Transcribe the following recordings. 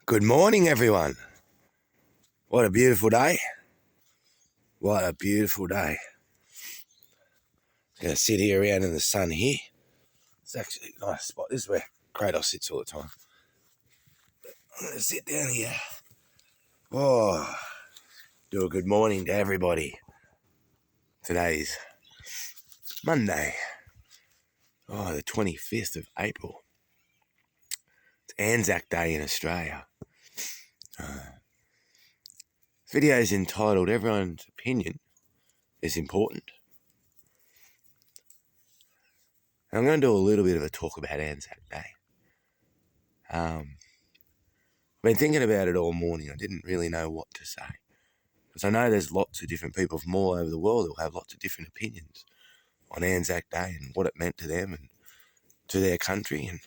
Good morning, everyone. What a beautiful day. What a beautiful day. I'm going to sit here around in the sun here. It's actually a nice spot. This is where Kratos sits all the time. I'm going to sit down here. Oh, do a good morning to everybody. Today's Monday. The 25th of April. It's Anzac Day in Australia. This video is entitled Everyone's Opinion is Important. I'm going to do a little bit of a talk about Anzac Day. I've been thinking about it all morning. I didn't really know what to say. Because I know there's lots of different people from all over the world who have lots of different opinions on Anzac Day and what it meant to them and to their country. And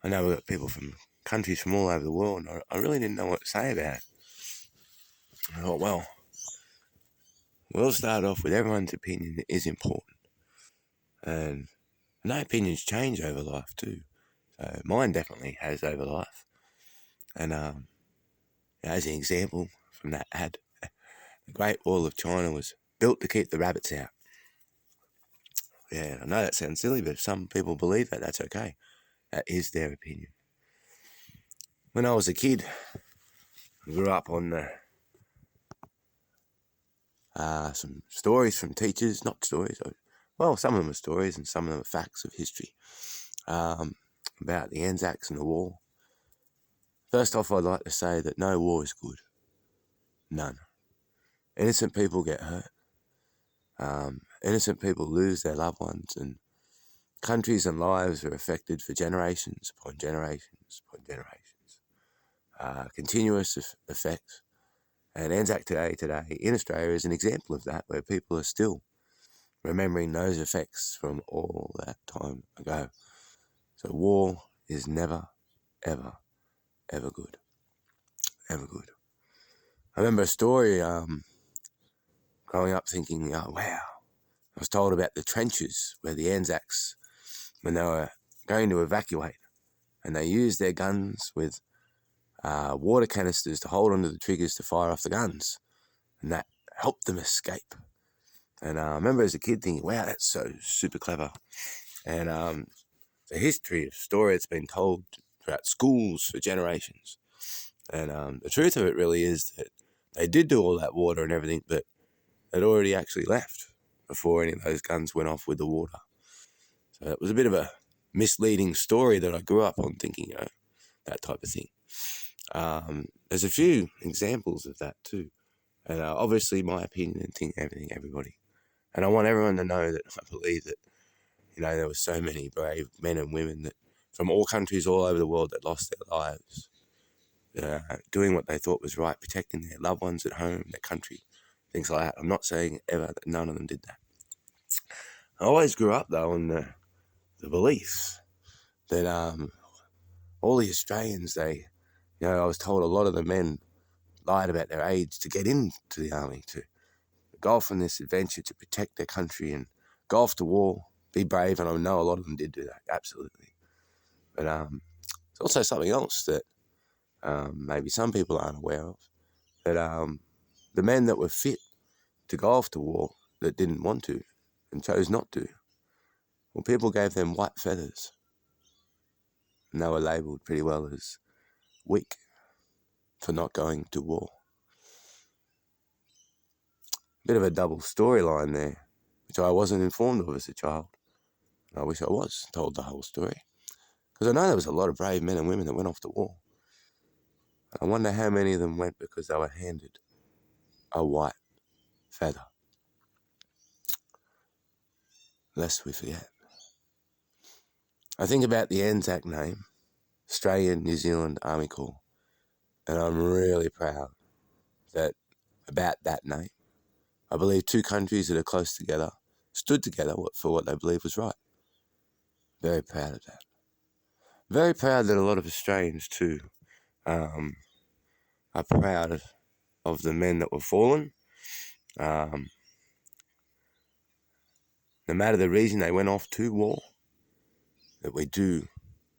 I know we've got people from countries from all over the world, and I really didn't know what to say about it. I thought, well, we'll start off with everyone's opinion is important. And I know opinions change over life too. So mine definitely has over life. And as an example from that ad, the Great Wall of China was built to keep the rabbits out. Yeah, I know that sounds silly, but if some people believe that, that's okay. That is their opinion. When I was a kid, I grew up on some stories from teachers, not stories. Well, some of them are stories and some of them are facts of history about the Anzacs and the war. First off, I'd like to say that no war is good. None. Innocent people get hurt. Innocent people lose their loved ones, and countries and lives are affected for generations upon generations upon generations. Continuous effects. And Anzac Day today in Australia is an example of that, where people are still remembering those effects from all that time ago. So war is never, ever, ever good. Ever good. I remember a story growing up thinking, oh, wow. I was told about the trenches where the Anzacs, when they were going to evacuate, and they used their guns with water canisters to hold onto the triggers to fire off the guns. And that helped them escape. And I remember as a kid thinking, wow, that's so super clever. And the history of story that's been told throughout schools for generations. And the truth of it really is that they did do all that water and everything, but they'd already actually left before any of those guns went off with the water. So it was a bit of a misleading story that I grew up on thinking, that type of thing. There's a few examples of that too. And obviously my opinion and everybody. And I want everyone to know that I believe that, there were so many brave men and women that from all countries all over the world that lost their lives, doing what they thought was right, protecting their loved ones at home, their country, things like that. I'm not saying ever that none of them did that. I always grew up, though, on the belief that all the Australians, I was told a lot of the men lied about their age to get into the army, to go off on this adventure to protect their country and go off to war, be brave, and I know a lot of them did do that, absolutely. But it's also something else that maybe some people aren't aware of, that the men that were fit to go off to war that didn't want to and chose not to, well, people gave them white feathers, and they were labelled pretty well as weak for not going to war. Bit of a double storyline there, which I wasn't informed of as a child. I wish I was told the whole story, because I know there was a lot of brave men and women that went off to war. I wonder how many of them went because they were handed a white feather. Lest we forget. I think about the Anzac name, Australian New Zealand Army Corps, and I'm really proud about that name. I believe two countries that are close together stood together for what they believed was right. Very proud of that. Very proud that a lot of Australians too are proud of the men that were fallen. No matter the reason they went off to war, that we do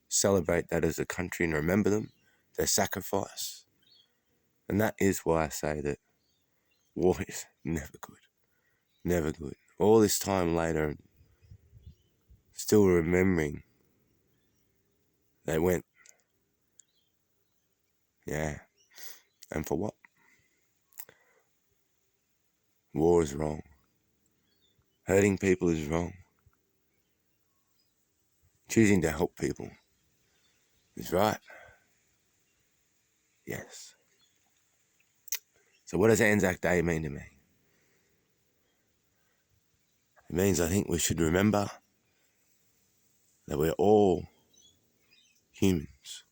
celebrate that as a country and remember them, their sacrifice. And that is why I say that war is never good. Never good. All this time later, still remembering they went. Yeah. And for what? War is wrong. Hurting people is wrong. Choosing to help people is right. Yes. So what does Anzac Day mean to me? It means I think we should remember that we're all humans.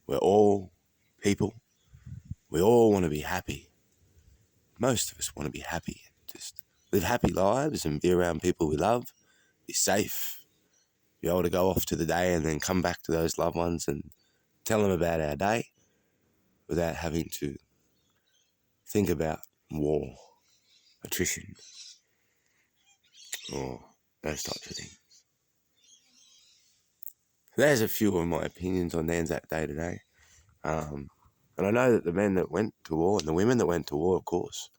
We're all people. We all want to be happy. Most of us want to be happy. Just live happy lives and be around people we love. Be safe. Be able to go off to the day and then come back to those loved ones and tell them about our day without having to think about war, attrition, or those types of things. There's a few of my opinions on Anzac Day today. And I know that the men that went to war and the women that went to war, of course,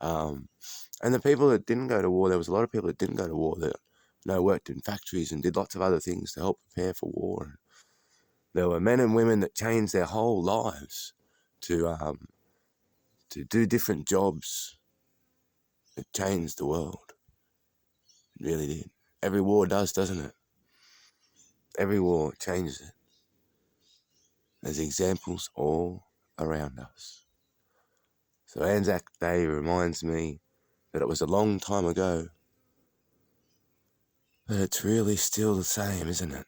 and the people that didn't go to war, there was a lot of people that didn't go to war that worked in factories and did lots of other things to help prepare for war. And there were men and women that changed their whole lives to do different jobs. It changed the world. It really did. Every war does, doesn't it? Every war changes it. There's examples all around us. So Anzac Day reminds me that it was a long time ago, but it's really still the same, isn't it?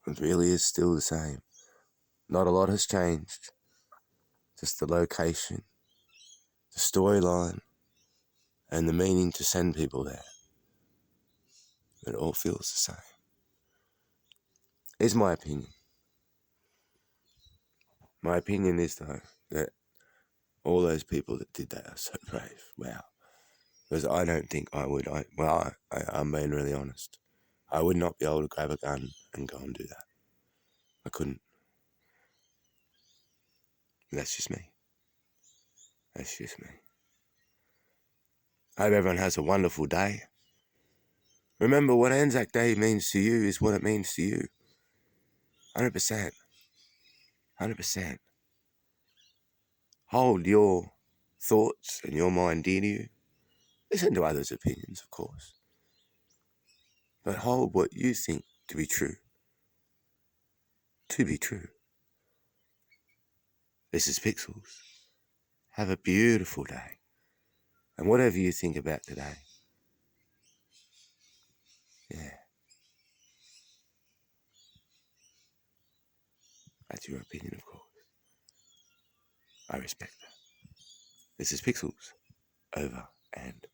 It really is still the same. Not a lot has changed. Just the location, the storyline, and the meaning to send people there. It all feels the same. Is my opinion. My opinion is, though, that all those people that did that are so brave. Wow. Because I don't think I would. I'm being really honest. I would not be able to grab a gun and go and do that. I couldn't. That's just me. That's just me. I hope everyone has a wonderful day. Remember, what Anzac Day means to you is what it means to you. 100%. 100%. Hold your thoughts and your mind dear to you. Listen to others' opinions, of course. But hold what you think to be true. To be true. This is Pikxles. Have a beautiful day. And whatever you think about today, yeah, that's your opinion, of course. I respect that. This is Pikxles. Over and